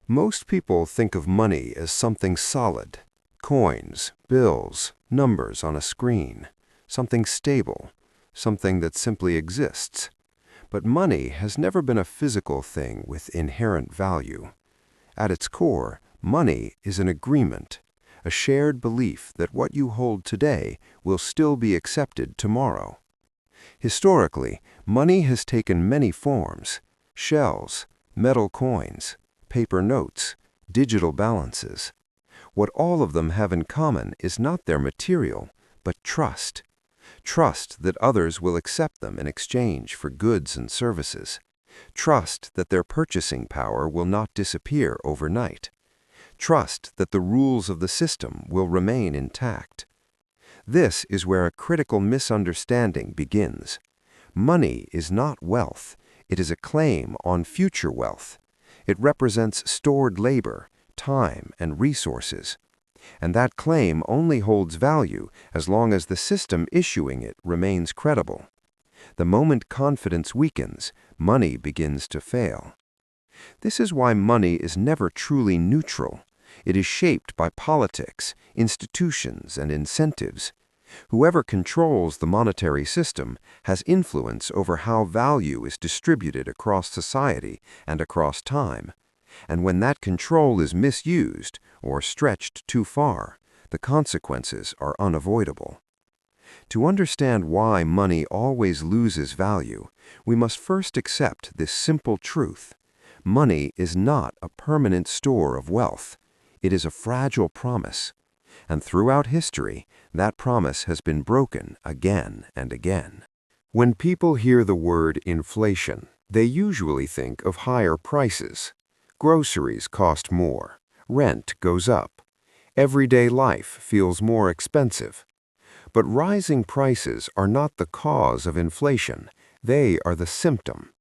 Most people think of money as something solid: coins, bills, numbers on a screen, something stable, something that simply exists. But money has never been a physical thing with inherent value. At its core, money is an agreement, a shared belief that what you hold today will still be accepted tomorrow. Historically, money has taken many forms: shells, metal coins, paper notes, digital balances. What all of them have in common is not their material, but trust. Trust that others will accept them in exchange for goods and services. Trust that their purchasing power will not disappear overnight. Trust that the rules of the system will remain intact. This is where a critical misunderstanding begins. Money is not wealth. It is a claim on future wealth. It represents stored labor, time, and resources. And that claim only holds value as long as the system issuing it remains credible. The moment confidence weakens, money begins to fail. This is why money is never truly neutral. It is shaped by politics, institutions, and incentives. Whoever controls the monetary system has influence over how value is distributed across society and across time. And when that control is misused or stretched too far, the consequences are unavoidable. To understand why money always loses value, we must first accept this simple truth: money is not a permanent store of wealth. It is a fragile promise. And throughout history, that promise has been broken again and again. When people hear the word inflation, they usually think of higher prices. Groceries cost more. Rent goes up. Everyday life feels more expensive. But rising prices are not the cause of inflation. They are the symptom.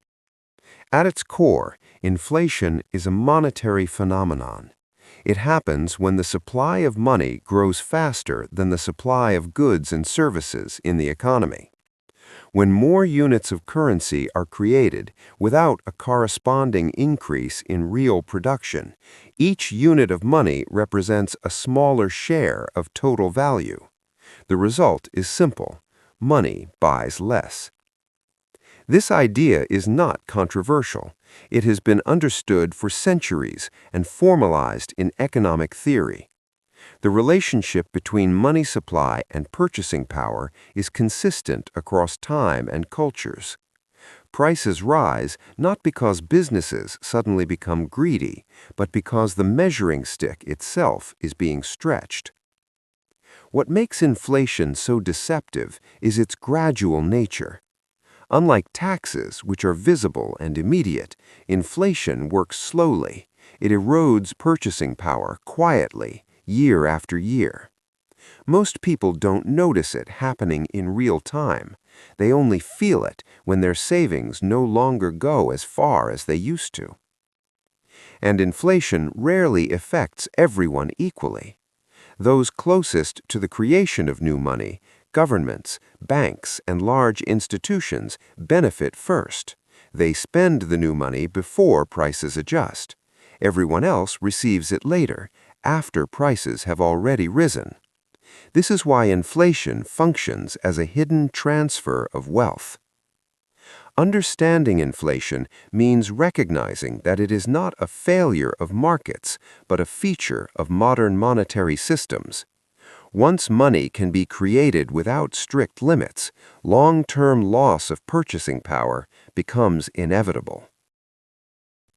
At its core, inflation is a monetary phenomenon. It happens when the supply of money grows faster than the supply of goods and services in the economy. When more units of currency are created without a corresponding increase in real production, each unit of money represents a smaller share of total value. The result is simple: money buys less. This idea is not controversial. It has been understood for centuries and formalized in economic theory. The relationship between money supply and purchasing power is consistent across time and cultures. Prices rise not because businesses suddenly become greedy, but because the measuring stick itself is being stretched. What makes inflation so deceptive is its gradual nature. Unlike taxes, which are visible and immediate, inflation works slowly. It erodes purchasing power quietly, year after year. Most people don't notice it happening in real time. They only feel it when their savings no longer go as far as they used to. And inflation rarely affects everyone equally. Those closest to the creation of new money, governments, banks, and large institutions, benefit first. They spend the new money before prices adjust. Everyone else receives it later, after prices have already risen. This is why inflation functions as a hidden transfer of wealth. Understanding inflation means recognizing that it is not a failure of markets, but a feature of modern monetary systems. Once money can be created without strict limits, long-term loss of purchasing power becomes inevitable.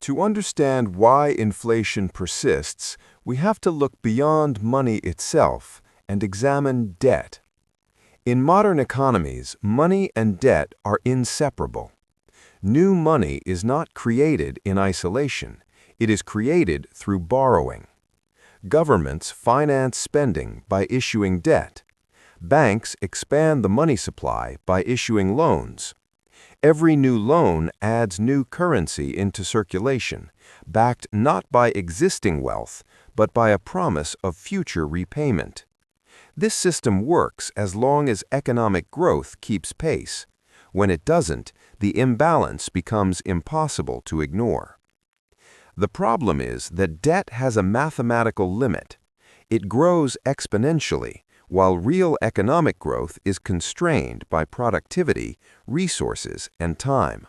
To understand why inflation persists, we have to look beyond money itself and examine debt. In modern economies, money and debt are inseparable. New money is not created in isolation. It is created through borrowing. Governments finance spending by issuing debt. Banks expand the money supply by issuing loans. Every new loan adds new currency into circulation, backed not by existing wealth, but by a promise of future repayment. This system works as long as economic growth keeps pace. When it doesn't, the imbalance becomes impossible to ignore. The problem is that debt has a mathematical limit. It grows exponentially, while real economic growth is constrained by productivity, resources, and time.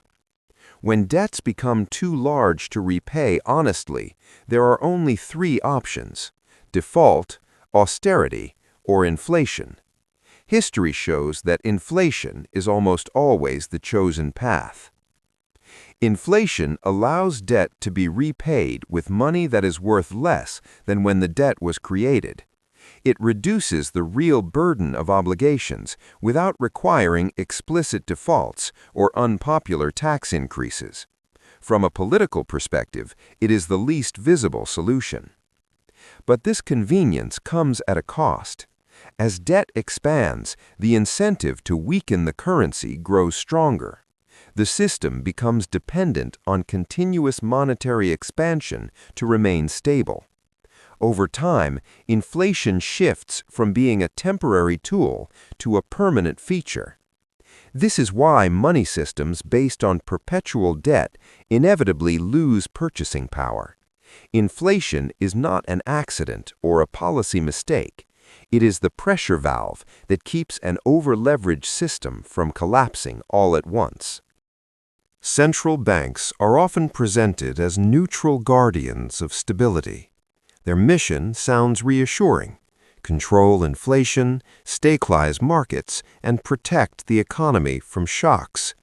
When debts become too large to repay honestly, there are only three options: default, austerity, or inflation. History shows that inflation is almost always the chosen path. Inflation allows debt to be repaid with money that is worth less than when the debt was created. It reduces the real burden of obligations without requiring explicit defaults or unpopular tax increases. From a political perspective, it is the least visible solution. But this convenience comes at a cost. As debt expands, the incentive to weaken the currency grows stronger. The system becomes dependent on continuous monetary expansion to remain stable. Over time, inflation shifts from being a temporary tool to a permanent feature. This is why money systems based on perpetual debt inevitably lose purchasing power. Inflation is not an accident or a policy mistake. It is the pressure valve that keeps an over-leveraged system from collapsing all at once. Central banks are often presented as neutral guardians of stability. Their mission sounds reassuring: control inflation, stabilize markets, and protect the economy from shocks.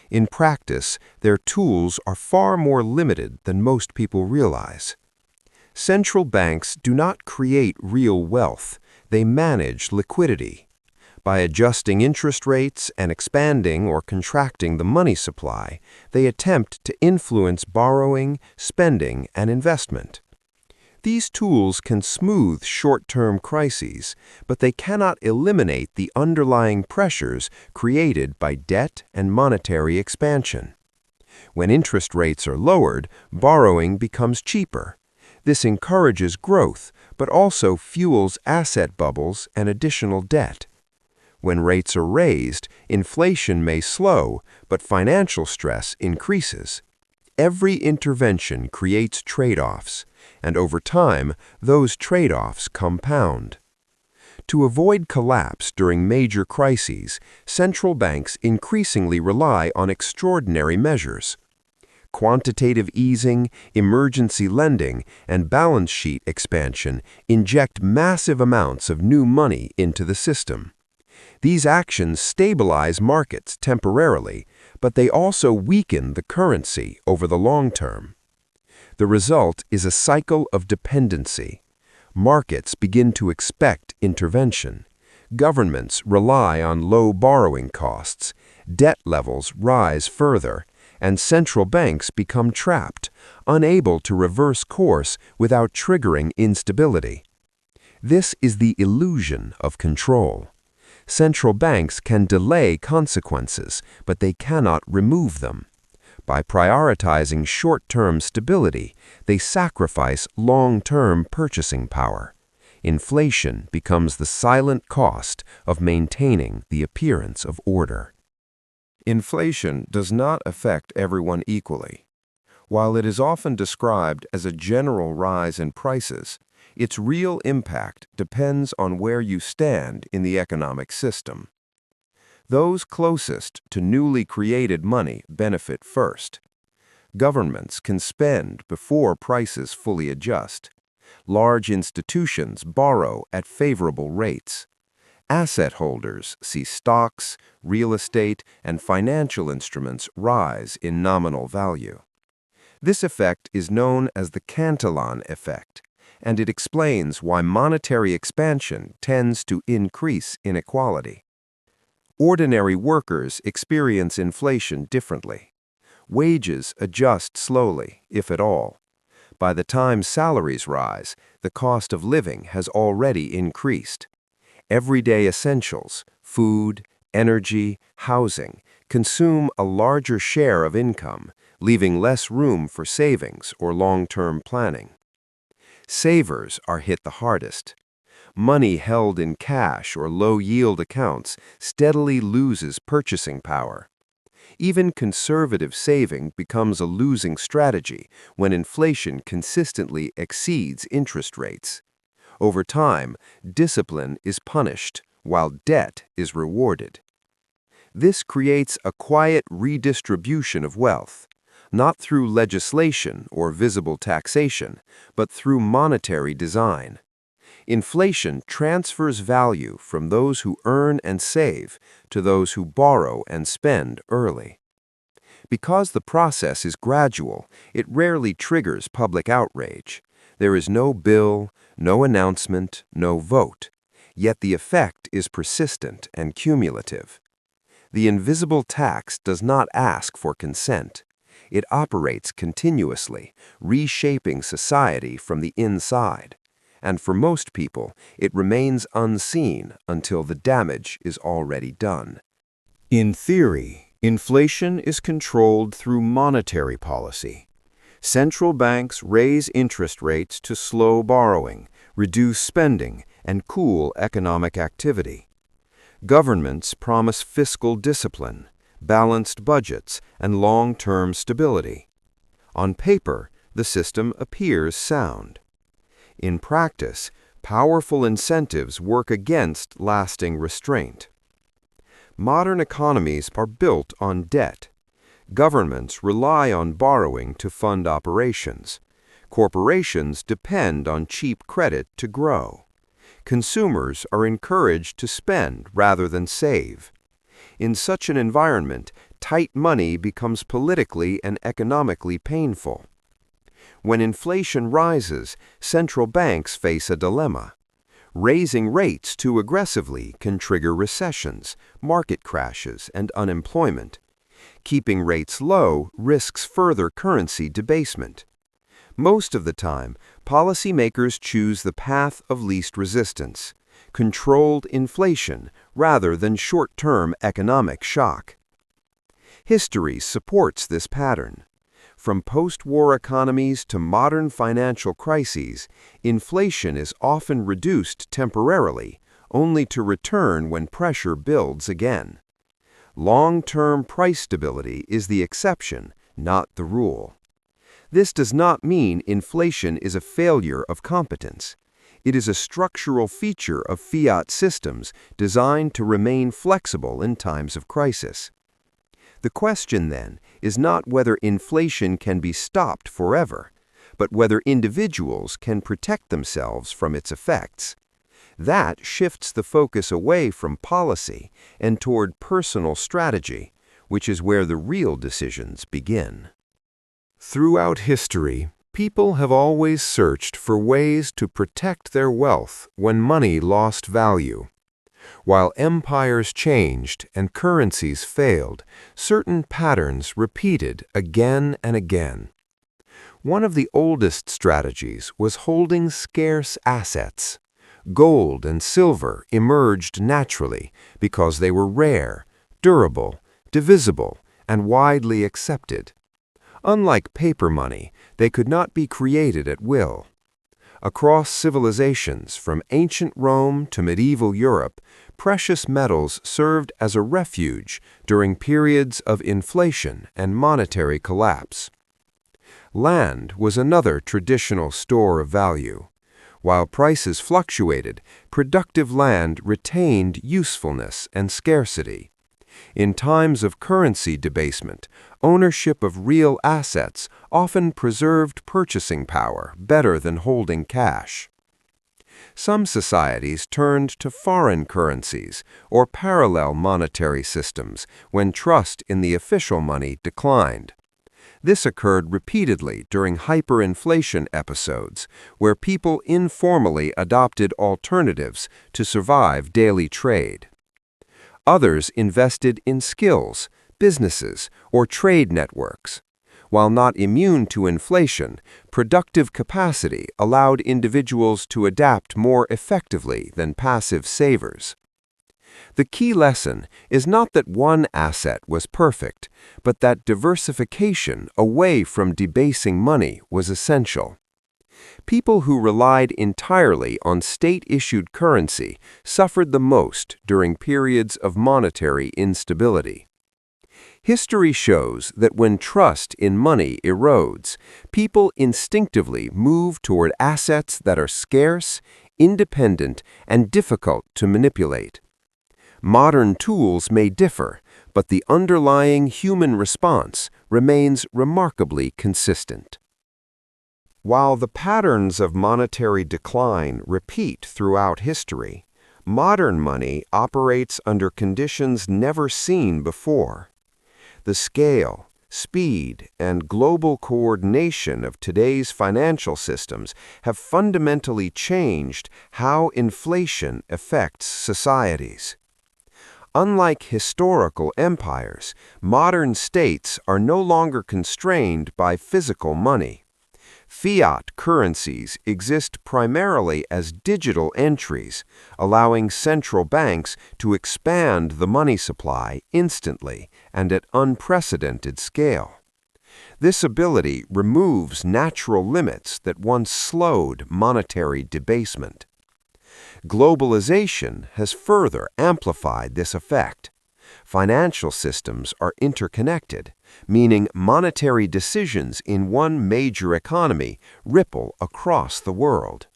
In practice, their tools are far more limited than most people realize. Central banks do not create real wealth, they manage liquidity. By adjusting interest rates and expanding or contracting the money supply, they attempt to influence borrowing, spending, and investment. These tools can smooth short-term crises, but they cannot eliminate the underlying pressures created by debt and monetary expansion. When interest rates are lowered, borrowing becomes cheaper. This encourages growth, but also fuels asset bubbles and additional debt. When rates are raised, inflation may slow, but financial stress increases. Every intervention creates trade-offs, and over time, those trade-offs compound. To avoid collapse during major crises, central banks increasingly rely on extraordinary measures. Quantitative easing, emergency lending, and balance sheet expansion inject massive amounts of new money into the system. These actions stabilize markets temporarily, but they also weaken the currency over the long term. The result is a cycle of dependency. Markets begin to expect intervention. Governments rely on low borrowing costs. Debt levels rise further, and central banks become trapped, unable to reverse course without triggering instability. This is the illusion of control. Central banks can delay consequences, but they cannot remove them. By prioritizing short-term stability, they sacrifice long-term purchasing power. Inflation becomes the silent cost of maintaining the appearance of order. Inflation does not affect everyone equally. While it is often described as a general rise in prices, its real impact depends on where you stand in the economic system. Those closest to newly created money benefit first. Governments can spend before prices fully adjust. Large institutions borrow at favorable rates. Asset holders see stocks, real estate, and financial instruments rise in nominal value. This effect is known as the Cantillon effect, and it explains why monetary expansion tends to increase inequality. Ordinary workers experience inflation differently. Wages adjust slowly, if at all. By the time salaries rise, the cost of living has already increased. Everyday essentials, food, energy, housing, consume a larger share of income, leaving less room for savings or long-term planning. Savers are hit the hardest. Money held in cash or low-yield accounts steadily loses purchasing power. Even conservative saving becomes a losing strategy when inflation consistently exceeds interest rates. Over time, discipline is punished, while debt is rewarded. This creates a quiet redistribution of wealth, not through legislation or visible taxation, but through monetary design. Inflation transfers value from those who earn and save to those who borrow and spend early. Because the process is gradual, it rarely triggers public outrage. There is no bill, no announcement, no vote. Yet the effect is persistent and cumulative. The invisible tax does not ask for consent. It operates continuously, reshaping society from the inside. And for most people, it remains unseen until the damage is already done. In theory, inflation is controlled through monetary policy. Central banks raise interest rates to slow borrowing, reduce spending, and cool economic activity. Governments promise fiscal discipline, balanced budgets, and long-term stability. On paper, the system appears sound. In practice, powerful incentives work against lasting restraint. Modern economies are built on debt. Governments rely on borrowing to fund operations. Corporations depend on cheap credit to grow. Consumers are encouraged to spend rather than save. In such an environment, tight money becomes politically and economically painful. When inflation rises, central banks face a dilemma. Raising rates too aggressively can trigger recessions, market crashes, and unemployment. Keeping rates low risks further currency debasement. Most of the time, policymakers choose the path of least resistance, controlled inflation rather than short-term economic shock. History supports this pattern. From post-war economies to modern financial crises, inflation is often reduced temporarily, only to return when pressure builds again. Long-term price stability is the exception, not the rule. This does not mean inflation is a failure of competence. It is a structural feature of fiat systems designed to remain flexible in times of crisis. The question, then, is not whether inflation can be stopped forever, but whether individuals can protect themselves from its effects. That shifts the focus away from policy and toward personal strategy, which is where the real decisions begin. Throughout history, people have always searched for ways to protect their wealth when money lost value. While empires changed and currencies failed, certain patterns repeated again and again. One of the oldest strategies was holding scarce assets. Gold and silver emerged naturally because they were rare, durable, divisible, and widely accepted. Unlike paper money, they could not be created at will. Across civilizations, from ancient Rome to medieval Europe, precious metals served as a refuge during periods of inflation and monetary collapse. Land was another traditional store of value. While prices fluctuated, productive land retained usefulness and scarcity. In times of currency debasement, ownership of real assets often preserved purchasing power better than holding cash. Some societies turned to foreign currencies or parallel monetary systems when trust in the official money declined. This occurred repeatedly during hyperinflation episodes, where people informally adopted alternatives to survive daily trade. Others invested in skills, businesses, or trade networks. While not immune to inflation, productive capacity allowed individuals to adapt more effectively than passive savers. The key lesson is not that one asset was perfect, but that diversification away from debasing money was essential. People who relied entirely on state-issued currency suffered the most during periods of monetary instability. History shows that when trust in money erodes, people instinctively move toward assets that are scarce, independent, and difficult to manipulate. Modern tools may differ, but the underlying human response remains remarkably consistent. While the patterns of monetary decline repeat throughout history, modern money operates under conditions never seen before. The scale, speed, and global coordination of today's financial systems have fundamentally changed how inflation affects societies. Unlike historical empires, modern states are no longer constrained by physical money. Fiat currencies exist primarily as digital entries, allowing central banks to expand the money supply instantly and at unprecedented scale. This ability removes natural limits that once slowed monetary debasement. Globalization has further amplified this effect. Financial systems are interconnected, meaning monetary decisions in one major economy ripple across the world.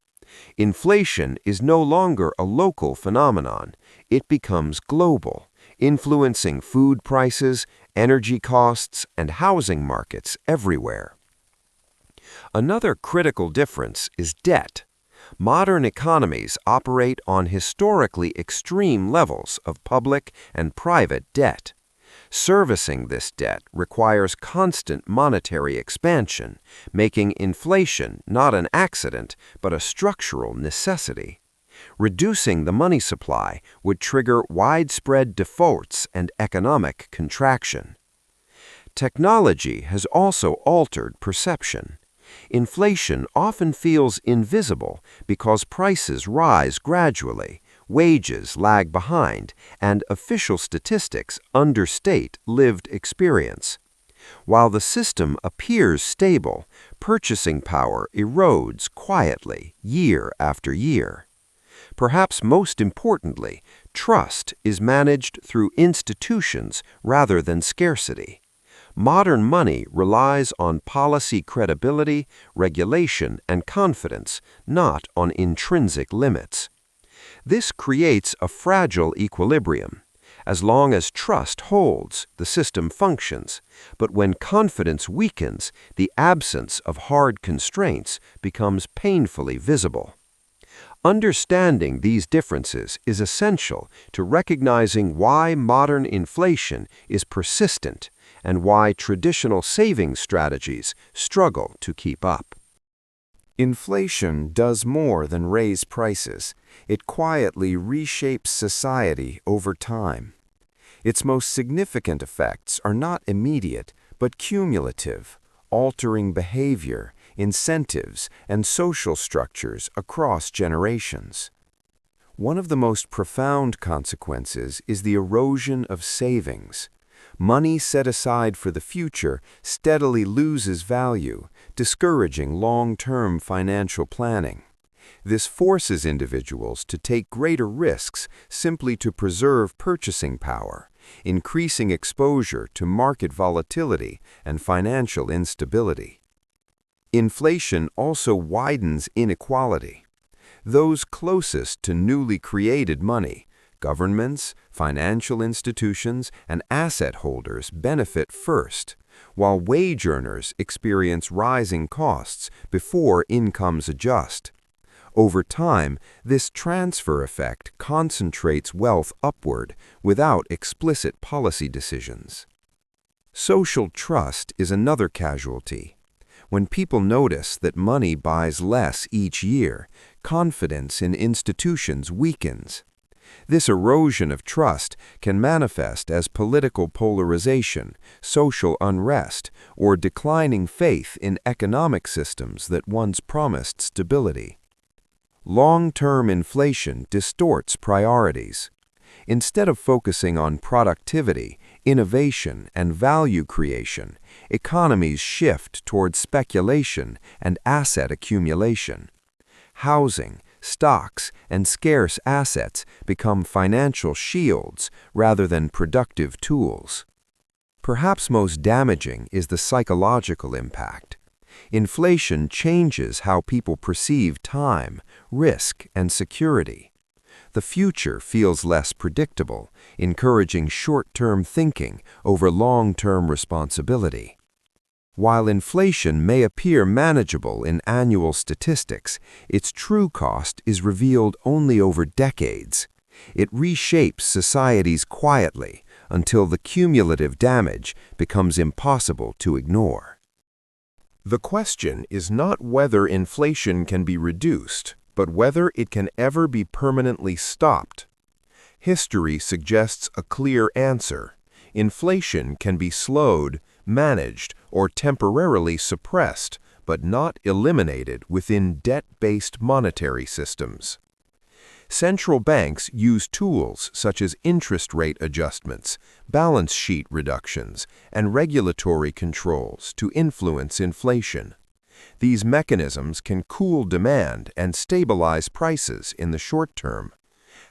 Inflation is no longer a local phenomenon. It becomes global, influencing food prices, energy costs, and housing markets everywhere. Another critical difference is debt. Modern economies operate on historically extreme levels of public and private debt. Servicing this debt requires constant monetary expansion, making inflation not an accident but a structural necessity. Reducing the money supply would trigger widespread defaults and economic contraction. Technology has also altered perception. Inflation often feels invisible because prices rise gradually, wages lag behind, and official statistics understate lived experience. While the system appears stable, purchasing power erodes quietly year after year. Perhaps most importantly, trust is managed through institutions rather than scarcity. Modern money relies on policy credibility, regulation, and confidence, not on intrinsic limits. This creates a fragile equilibrium. As long as trust holds, the system functions, but when confidence weakens, the absence of hard constraints becomes painfully visible. Understanding these differences is essential to recognizing why modern inflation is persistent and why traditional savings strategies struggle to keep up. Inflation does more than raise prices. It quietly reshapes society over time. Its most significant effects are not immediate, but cumulative, altering behavior, incentives, and social structures across generations. One of the most profound consequences is the erosion of savings. Money set aside for the future steadily loses value, discouraging long-term financial planning. This forces individuals to take greater risks simply to preserve purchasing power, increasing exposure to market volatility and financial instability. Inflation also widens inequality. Those closest to newly created money, governments, financial institutions, and asset holders benefit first, while wage earners experience rising costs before incomes adjust. Over time, this transfer effect concentrates wealth upward without explicit policy decisions. Social trust is another casualty. When people notice that money buys less each year, confidence in institutions weakens. This erosion of trust can manifest as political polarization, social unrest, or declining faith in economic systems that once promised stability. Long-term inflation distorts priorities. Instead of focusing on productivity, innovation, and value creation, economies shift toward speculation and asset accumulation. Housing, stocks, and scarce assets become financial shields rather than productive tools. Perhaps most damaging is the psychological impact. Inflation changes how people perceive time, risk, and security. The future feels less predictable, encouraging short-term thinking over long-term responsibility. While inflation may appear manageable in annual statistics, its true cost is revealed only over decades. It reshapes societies quietly until the cumulative damage becomes impossible to ignore. The question is not whether inflation can be reduced, but whether it can ever be permanently stopped. History suggests a clear answer. Inflation can be slowed, managed, or temporarily suppressed, but not eliminated within debt-based monetary systems. Central banks use tools such as interest rate adjustments, balance sheet reductions, and regulatory controls to influence inflation. These mechanisms can cool demand and stabilize prices in the short term.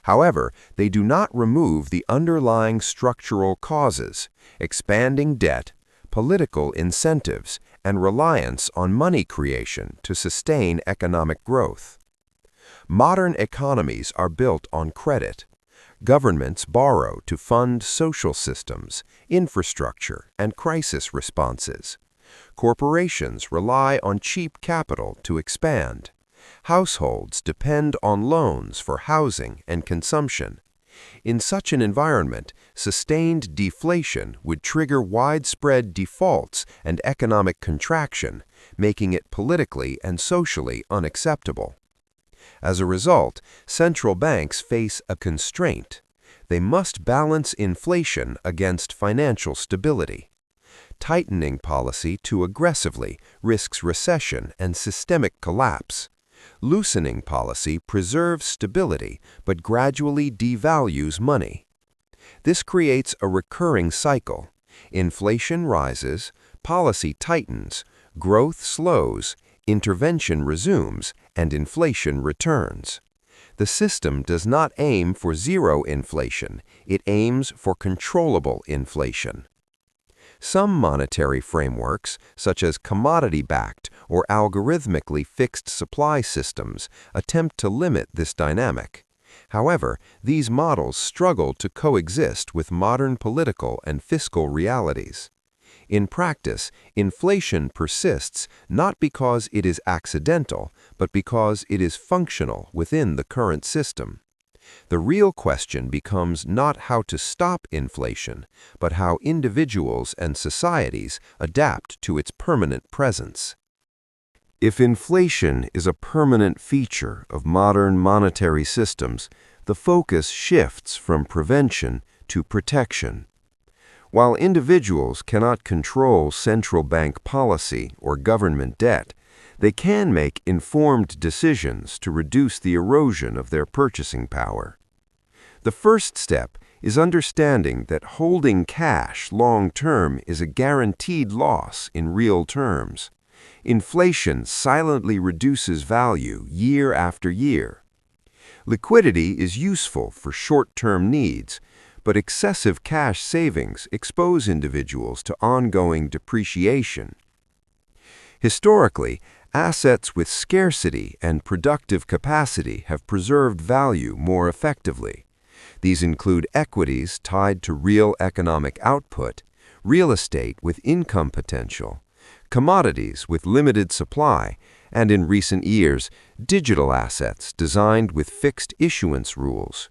However, they do not remove the underlying structural causes: expanding debt, political incentives, and reliance on money creation to sustain economic growth. Modern economies are built on credit. Governments borrow to fund social systems, infrastructure, and crisis responses. Corporations rely on cheap capital to expand. Households depend on loans for housing and consumption. In such an environment, sustained deflation would trigger widespread defaults and economic contraction, making it politically and socially unacceptable. As a result, central banks face a constraint. They must balance inflation against financial stability. Tightening policy too aggressively risks recession and systemic collapse. Loosening policy preserves stability but gradually devalues money. This creates a recurring cycle. Inflation rises, policy tightens, growth slows, intervention resumes, and inflation returns. The system does not aim for zero inflation, it aims for controllable inflation. Some monetary frameworks, such as commodity-backed or algorithmically fixed supply systems, attempt to limit this dynamic. However, these models struggle to coexist with modern political and fiscal realities. In practice, inflation persists not because it is accidental, but because it is functional within the current system. The real question becomes not how to stop inflation, but how individuals and societies adapt to its permanent presence. If inflation is a permanent feature of modern monetary systems, the focus shifts from prevention to protection. While individuals cannot control central bank policy or government debt, they can make informed decisions to reduce the erosion of their purchasing power. The first step is understanding that holding cash long-term is a guaranteed loss in real terms. Inflation silently reduces value year after year. Liquidity is useful for short-term needs, but excessive cash savings expose individuals to ongoing depreciation. Historically, assets with scarcity and productive capacity have preserved value more effectively. These include equities tied to real economic output, real estate with income potential, commodities with limited supply, and in recent years, digital assets designed with fixed issuance rules.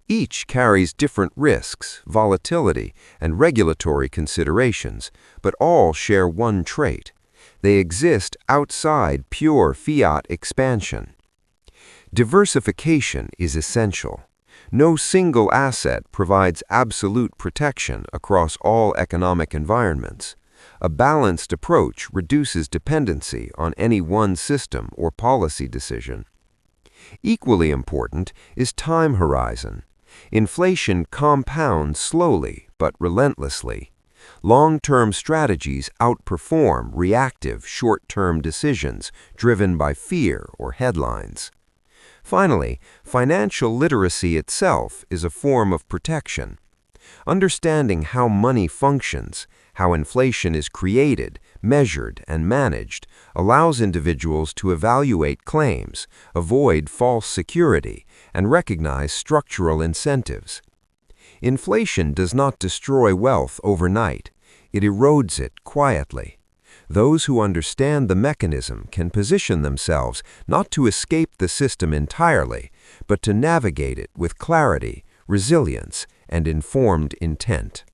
Each carries different risks, volatility, and regulatory considerations, but all share one trait: they exist outside pure fiat expansion. Diversification is essential. No single asset provides absolute protection across all economic environments. A balanced approach reduces dependency on any one system or policy decision. Equally important is time horizon. Inflation compounds slowly but relentlessly. Long-term strategies outperform reactive short-term decisions driven by fear or headlines. Finally, financial literacy itself is a form of protection. Understanding how money functions, how inflation is created, measured, and managed, allows individuals to evaluate claims, avoid false security, and recognize structural incentives. Inflation does not destroy wealth overnight. It erodes it quietly. Those who understand the mechanism can position themselves not to escape the system entirely, but to navigate it with clarity, resilience, and informed intent.